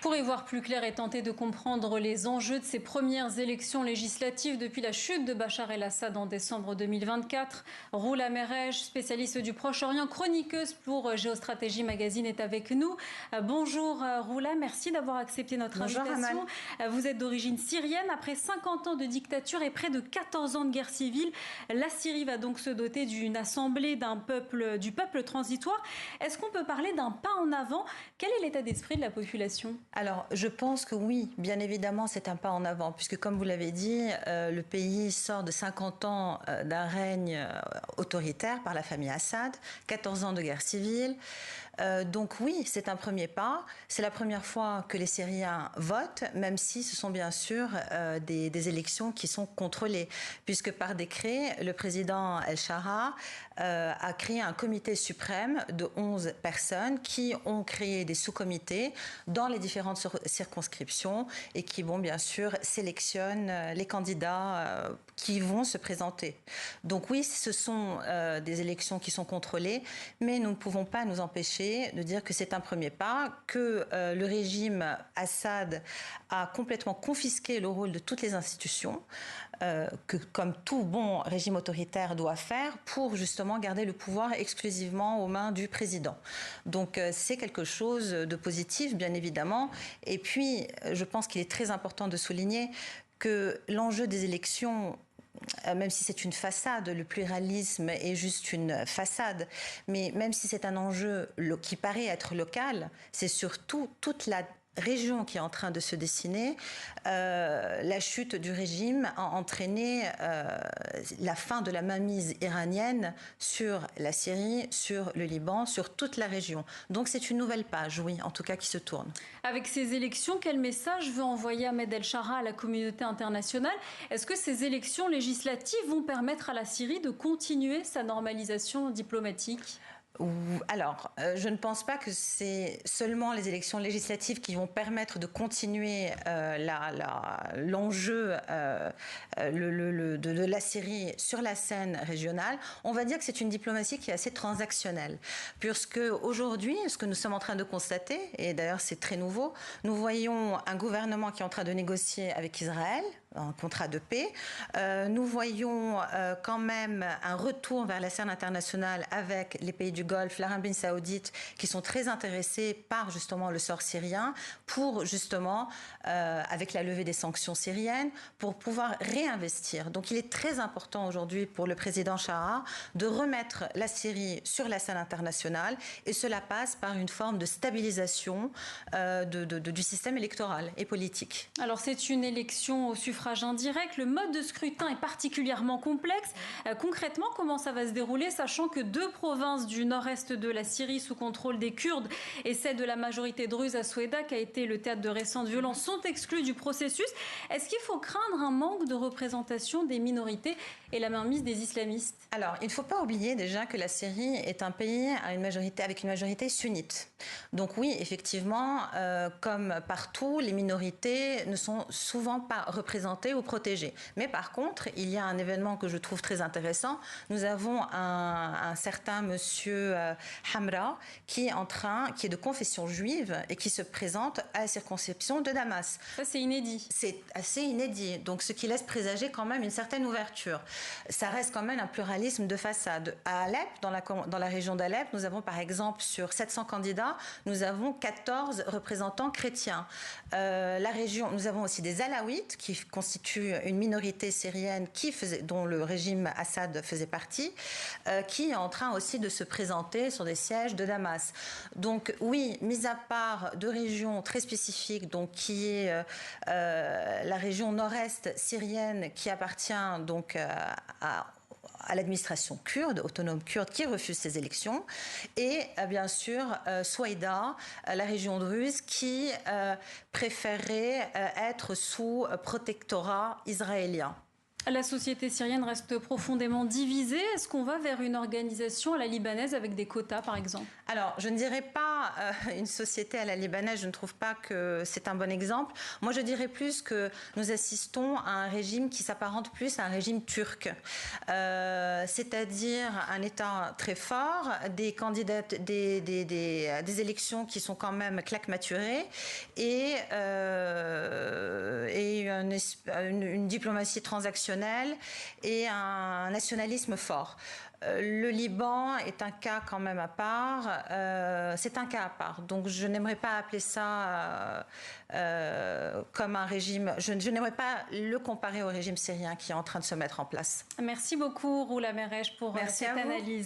Pour y voir plus clair et tenter de comprendre les enjeux de ces premières élections législatives depuis la chute de Bachar el-Assad en décembre 2024, Roula Merrej, spécialiste du Proche-Orient, chroniqueuse pour Géostratégie Magazine, est avec nous. Bonjour Roula, merci d'avoir accepté notre invitation. Vous êtes d'origine syrienne. Après 50 ans de dictature et près de 14 ans de guerre civile, la Syrie va donc se doter d'une assemblée du peuple transitoire. Est-ce qu'on peut parler d'un pas en avant? Quel est l'état d'esprit de la population? Alors, je pense que oui, bien évidemment, c'est un pas en avant, puisque comme vous l'avez dit, le pays sort de 50 ans d'un règne autoritaire par la famille Assad, 14 ans de guerre civile. Donc oui, c'est un premier pas. C'est la première fois que les Syriens votent, même si ce sont bien sûr des élections qui sont contrôlées, puisque par décret, le président El-Shara a créé un comité suprême de 11 personnes qui ont créé des sous-comités dans les différentes circonscriptions et qui vont bien sûr sélectionner les candidats qui vont se présenter. Donc oui, ce sont des élections qui sont contrôlées, mais nous ne pouvons pas nous empêcher de dire que c'est un premier pas, que le régime Assad a complètement confisqué le rôle de toutes les institutions, que comme tout bon régime autoritaire doit faire pour justement garder le pouvoir exclusivement aux mains du président. Donc c'est quelque chose de positif, bien évidemment. Et puis, je pense qu'il est très important de souligner que l'enjeu des élections, même si c'est une façade, le pluralisme est juste une façade, mais même si c'est un enjeu qui paraît être local, c'est surtout toute la région qui est en train de se dessiner. La chute du régime a entraîné la fin de la mainmise iranienne sur la Syrie, sur le Liban, sur toute la région. Donc c'est une nouvelle page, oui, en tout cas qui se tourne. Avec ces élections, quel message veut envoyer Ahmed El-Shara à la communauté internationale? Est-ce que ces élections législatives vont permettre à la Syrie de continuer sa normalisation diplomatique? Alors, je ne pense pas que c'est seulement les élections législatives qui vont permettre de continuer l'enjeu de la Syrie sur la scène régionale. On va dire que c'est une diplomatie qui est assez transactionnelle, puisque aujourd'hui, ce que nous sommes en train de constater, et d'ailleurs c'est très nouveau, nous voyons un gouvernement qui est en train de négocier avec Israël un contrat de paix. Nous voyons quand même un retour vers la scène internationale avec les pays du Golfe, l'Arabie saoudite, qui sont très intéressés par justement le sort syrien, pour justement, avec la levée des sanctions syriennes, pour pouvoir réinvestir. Donc il est très important aujourd'hui pour le président Shara de remettre la Syrie sur la scène internationale, et cela passe par une forme de stabilisation du système électoral et politique. Alors c'est une élection au suffrage indirect. Le mode de scrutin est particulièrement complexe. Concrètement, comment ça va se dérouler, sachant que 2 provinces du nord-est de la Syrie sous contrôle des Kurdes et celle de la majorité druze à Soueda, qui a été le théâtre de récentes violences, sont exclues du processus? Est-ce qu'il faut craindre un manque de représentation des minorités et la mainmise des islamistes? Alors, il ne faut pas oublier déjà que la Syrie est un pays avec une majorité sunnite. Donc oui, effectivement, comme partout, les minorités ne sont souvent pas représentées ou protégées. Mais par contre, il y a un événement que je trouve très intéressant. Nous avons un certain monsieur Hamra qui est de confession juive et qui se présente à la circonscription de Damas. Ça, c'est inédit. C'est assez inédit. Donc, ce qui laisse présager quand même une certaine ouverture. Ça reste quand même un pluralisme de façade. À Alep, dans la région d'Alep, nous avons par exemple sur 700 candidats, nous avons 14 représentants chrétiens. Nous avons aussi des Alaouites qui constituent une minorité syrienne dont le régime Assad faisait partie, qui est en train aussi de se présenter sur des sièges de Damas. Donc oui, mis à part 2 régions très spécifiques, donc qui est la région nord-est syrienne qui appartient donc à l'administration kurde, autonome kurde, qui refuse ces élections, et bien sûr Souaïda, la région druze, qui préférerait être sous protectorat israélien. La société syrienne reste profondément divisée. Est-ce qu'on va vers une organisation à la libanaise avec des quotas, par exemple? Alors, je ne dirais pas une société à la libanaise, je ne trouve pas que c'est un bon exemple. Moi, je dirais plus que nous assistons à un régime qui s'apparente plus à un régime turc. C'est-à-dire un État très fort, des candidats, des élections qui sont quand même claquematurées et une diplomatie transactionnelle et un nationalisme fort. Le Liban est un cas quand même à part. C'est un cas à part. Donc je n'aimerais pas appeler ça comme un régime. Je n'aimerais pas le comparer au régime syrien qui est en train de se mettre en place. Merci beaucoup, Roula Merech, pour cette analyse.